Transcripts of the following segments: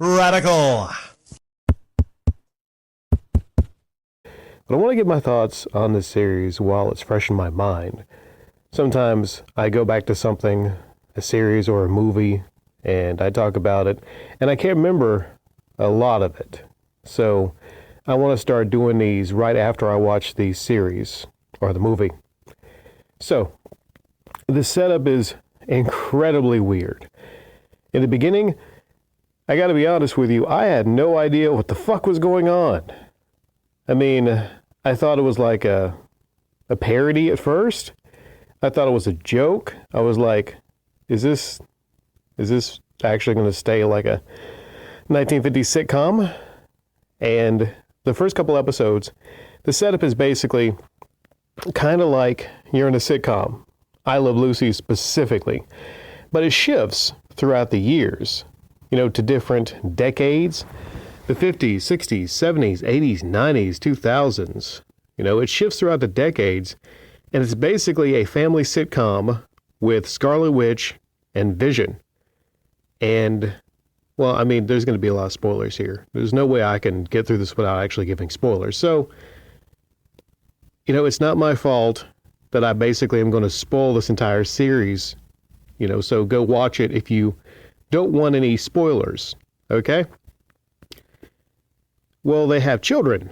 Radical. But I want to get my thoughts on this series while it's fresh in my mind. Sometimes I go back to something, a series or a movie, and I talk about it, and I can't remember a lot of it. So I want to start doing these right after I watch the series or the movie. So the setup is incredibly weird. In the beginning, I got to be honest with you, I had no idea what the fuck was going on. I mean, I thought it was like a parody at first. I thought it was a joke. I was like, is this actually going to stay like a 1950s sitcom? And the first couple episodes, the setup is basically kind of like you're in a sitcom. I Love Lucy specifically. But it shifts throughout the years, to different decades. The 50s, 60s, 70s, 80s, 90s, 2000s. It shifts throughout the decades, and it's basically a family sitcom with Scarlet Witch and Vision. And, well, I mean, there's going to be a lot of spoilers here. There's no way I can get through this without actually giving spoilers. So, it's not my fault that I basically am going to spoil this entire series. So go watch it if you don't want any spoilers, okay? Well, they have children,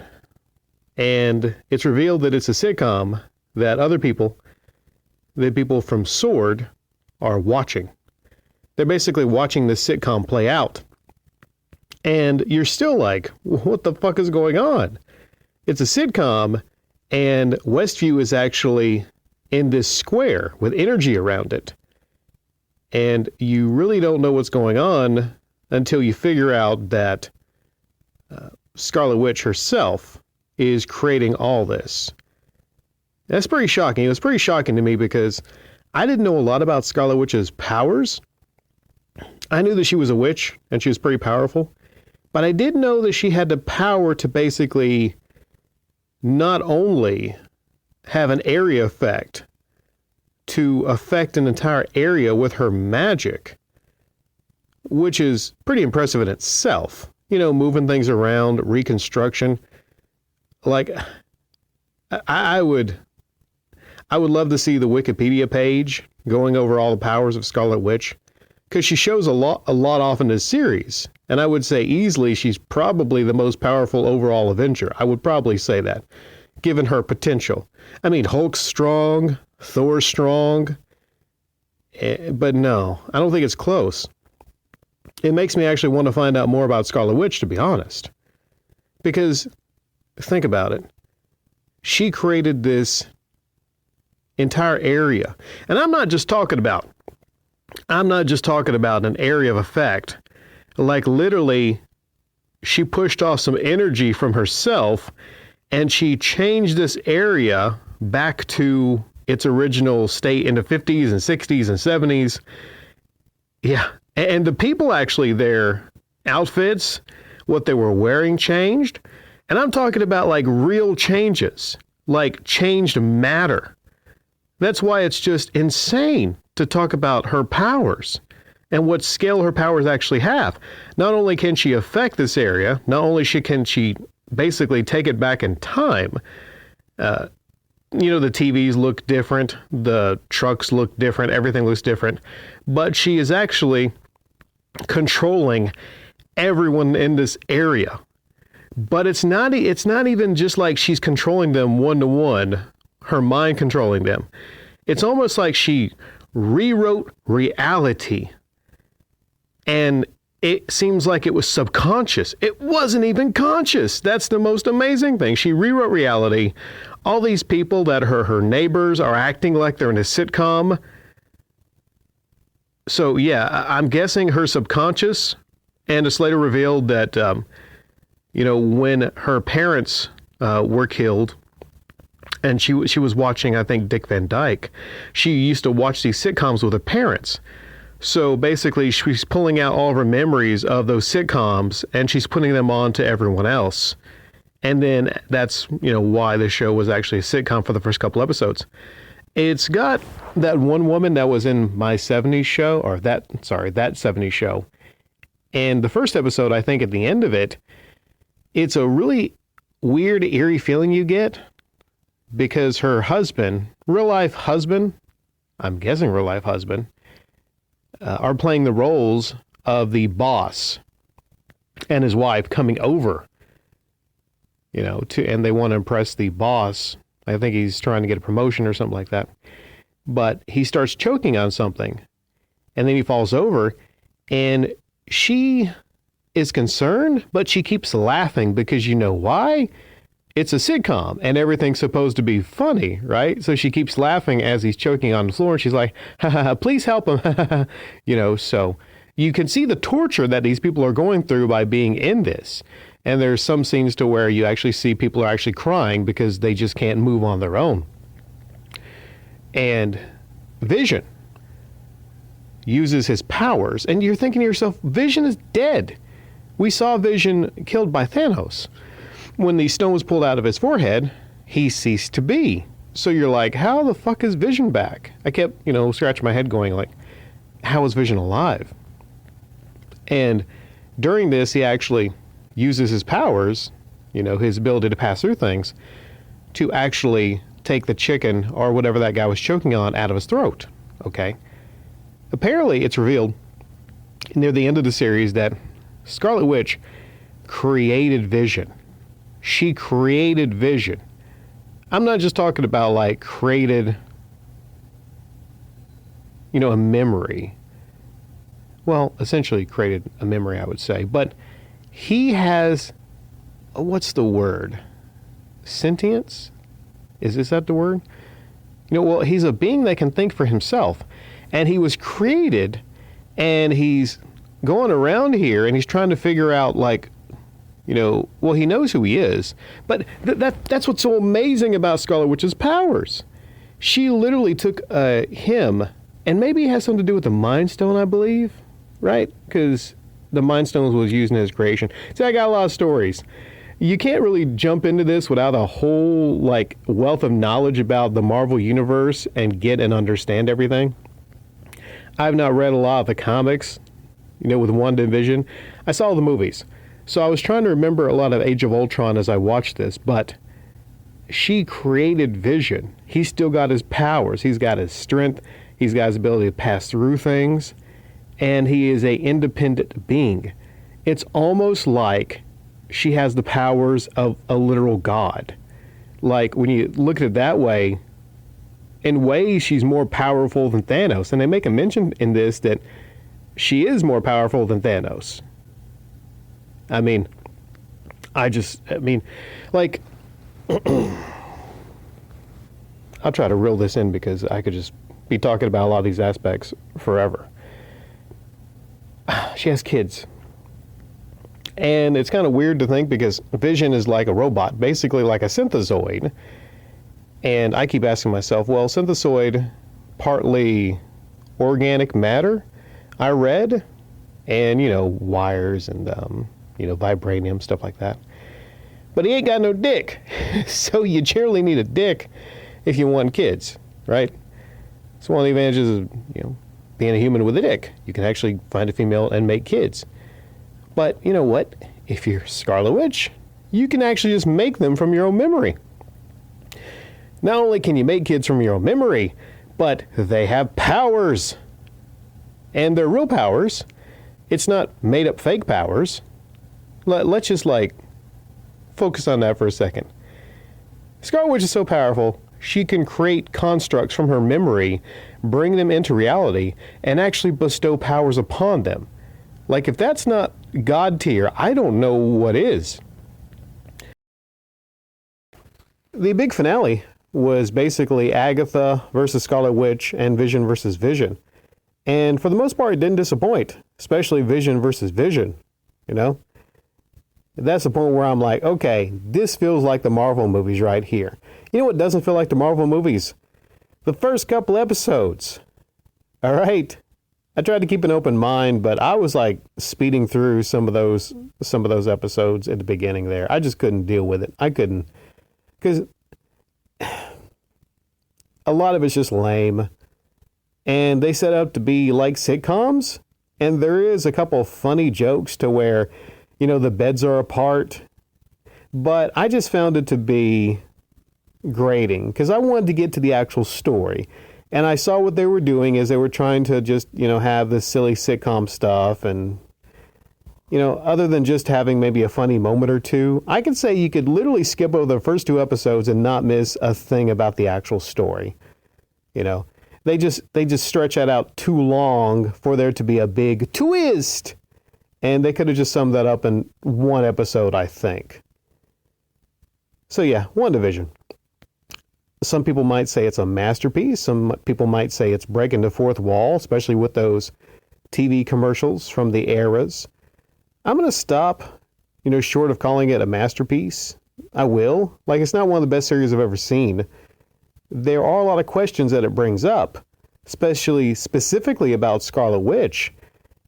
and it's revealed that it's a sitcom that the people from S.W.O.R.D. are watching. They're basically watching this sitcom play out. And you're still like, what the fuck is going on? It's a sitcom, and Westview is actually in this square with energy around it. And you really don't know what's going on until you figure out that Scarlet Witch herself is creating all this. That's pretty shocking. It was pretty shocking to me because I didn't know a lot about Scarlet Witch's powers. I knew that she was a witch and she was pretty powerful, but I didn't know that she had the power to basically not only have an area effect, to affect an entire area with her magic, which is pretty impressive in itself. Moving things around, reconstruction. Like, I would love to see the Wikipedia page going over all the powers of Scarlet Witch, because she shows a lot off in this series. And I would say easily she's probably the most powerful overall Avenger. I would probably say that, given her potential. I mean, Hulk's strong, Thor's strong, but no, I don't think it's close. It makes me actually want to find out more about Scarlet Witch, to be honest. Because, think about it. She created this entire area. And I'm not just talking about an area of effect. Like, literally, she pushed off some energy from herself, and she changed this area back to its original state in the 50s and 60s and 70s. Yeah. And the people actually, their outfits, what they were wearing changed. And I'm talking about like real changes, like changed matter. That's why it's just insane to talk about her powers and what scale her powers actually have. Not only can she affect this area, not only can she basically take it back in time. The TVs look different, the trucks look different, everything looks different, but she is actually controlling everyone in this area. But it's not even just like she's controlling them one-to-one, her mind controlling them. It's almost like she rewrote reality, and it seems like it was subconscious. It wasn't even conscious. That's the most amazing thing. She rewrote reality. All these people that her neighbors are acting like they're in a sitcom. So yeah, I'm guessing her subconscious, and it's later revealed that, when her parents were killed, and she was watching, I think, Dick Van Dyke, she used to watch these sitcoms with her parents. So basically, she's pulling out all of her memories of those sitcoms, and she's putting them on to everyone else. And then that's, why the show was actually a sitcom for the first couple episodes. It's got that one woman that was in My 70s Show, or that 70s Show. And the first episode, I think at the end of it, it's a really weird, eerie feeling you get because her husband, real life husband, I'm guessing real life husband, are playing the roles of the boss and his wife coming over, and they want to impress the boss. I think he's trying to get a promotion or something like that. But he starts choking on something, and then he falls over, and she is concerned, but she keeps laughing because you know why? It's a sitcom, and everything's supposed to be funny, right? So she keeps laughing as he's choking on the floor, and she's like, ha ha, please help him, so you can see the torture that these people are going through by being in this. And there's some scenes to where you actually see people are actually crying because they just can't move on their own. And Vision uses his powers, and you're thinking to yourself, Vision is dead. We saw Vision killed by Thanos. When the stone was pulled out of his forehead, he ceased to be. So you're like, how the fuck is Vision back? I kept, scratching my head going like, how is Vision alive? And during this, he actually uses his powers, his ability to pass through things, to actually take the chicken or whatever that guy was choking on out of his throat. Okay. Apparently, it's revealed near the end of the series that Scarlet Witch created Vision. She created Vision. I'm not just talking about like created, a memory. Well, essentially created a memory, I would say. But he has, what's the word? Sentience? Is that the word? Well, he's a being that can think for himself. And he was created, and he's going around here, and he's trying to figure out, like, well, he knows who he is. But that's what's so amazing about Scarlet Witch's powers. She literally took him, and maybe it has something to do with the Mind Stone, I believe, right? Because the Mind Stone was used in his creation. See, I got a lot of stories. You can't really jump into this without a whole, wealth of knowledge about the Marvel Universe and get and understand everything. I've not read a lot of the comics, with WandaVision. I saw the movies. So I was trying to remember a lot of Age of Ultron as I watched this, but she created Vision. He's still got his powers. He's got his strength. He's got his ability to pass through things. And he is an independent being. It's almost like she has the powers of a literal god. Like, when you look at it that way, in ways she's more powerful than Thanos. And they make a mention in this that she is more powerful than Thanos. I mean, I'll try to reel this in because I could just be talking about a lot of these aspects forever. She has kids. And it's kind of weird to think because Vision is like a robot, basically like a synthezoid. And I keep asking myself, well, synthezoid, partly organic matter, I read, and, wires and, vibranium, stuff like that. But he ain't got no dick. So you generally need a dick if you want kids, right? It's one of the advantages of, being a human with a dick. You can actually find a female and make kids. But you know what? If you're Scarlet Witch, you can actually just make them from your own memory. Not only can you make kids from your own memory, but they have powers. And they're real powers. It's not made up fake powers. Let's just focus on that for a second. Scarlet Witch is so powerful, she can create constructs from her memory, bring them into reality, and actually bestow powers upon them. If that's not God tier, I don't know what is. The big finale was basically Agatha versus Scarlet Witch and Vision versus Vision. And for the most part, it didn't disappoint, especially Vision versus Vision, That's the point where I'm like, okay, this feels like the Marvel movies right here. You know what doesn't feel like the Marvel movies? The first couple episodes. All right. I tried to keep an open mind, but I was speeding through some of those episodes at the beginning there. I just couldn't deal with it. I couldn't, because a lot of it's just lame. And they set up to be like sitcoms, And there is a couple of funny jokes to where, the beds are apart. But I just found it to be grating because I wanted to get to the actual story. And I saw what they were doing is they were trying to just, have this silly sitcom stuff. And, other than just having maybe a funny moment or two, I could say you could literally skip over the first 2 episodes and not miss a thing about the actual story. They just stretch that out too long for there to be a big twist. And they could have just summed that up in 1 episode, I think. So yeah, WandaVision. Some people might say it's a masterpiece. Some people might say it's breaking the fourth wall, especially with those TV commercials from the eras. I'm going to stop, short of calling it a masterpiece. I will. It's not one of the best series I've ever seen. There are a lot of questions that it brings up, specifically about Scarlet Witch.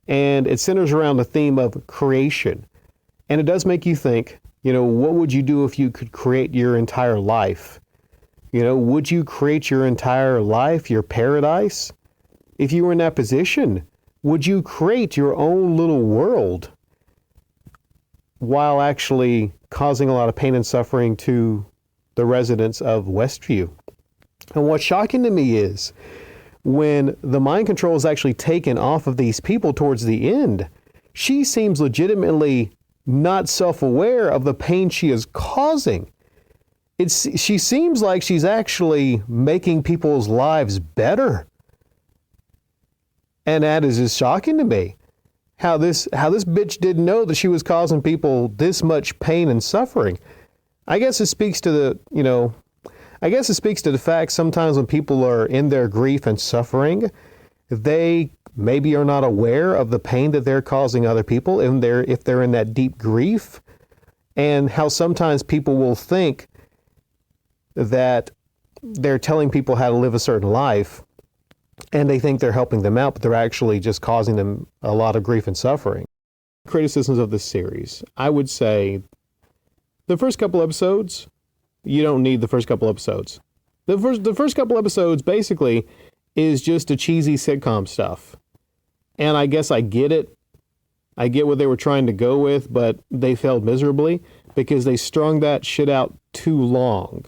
And it centers around the theme of creation. And it does make you think, what would you do if you could create your entire life? Would you create your entire life, your paradise? If you were in that position, would you create your own little world while actually causing a lot of pain and suffering to the residents of Westview? And what's shocking to me is when the mind control is actually taken off of these people towards the end, she seems legitimately not self-aware of the pain she is causing. She seems like she's actually making people's lives better. And that is just shocking to me. How this bitch didn't know that she was causing people this much pain and suffering. I guess it speaks to the fact sometimes when people are in their grief and suffering, they maybe are not aware of the pain that they're causing other people if they're in that deep grief, and how sometimes people will think that they're telling people how to live a certain life and they think they're helping them out, but they're actually just causing them a lot of grief and suffering. Criticisms of this series. I would say the first couple episodes, you don't need the first couple episodes. The first couple episodes basically is just a cheesy sitcom stuff. And I guess I get it. I get what they were trying to go with, but they failed miserably because they strung that shit out too long.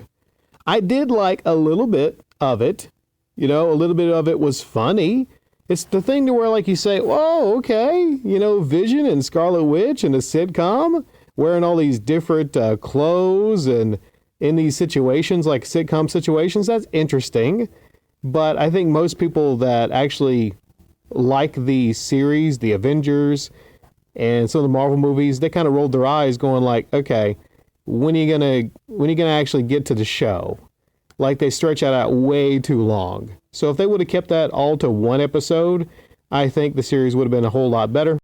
I did like a little bit of it. A little bit of it was funny. It's the thing to where you say, whoa, okay, Vision and Scarlet Witch and a sitcom wearing all these different clothes and in these situations, like sitcom situations, that's interesting. But I think most people that actually like the series, the Avengers, and some of the Marvel movies, they kind of rolled their eyes going okay, when are you gonna actually get to the show? They stretch that out way too long. So if they would have kept that all to 1 episode, I think the series would have been a whole lot better.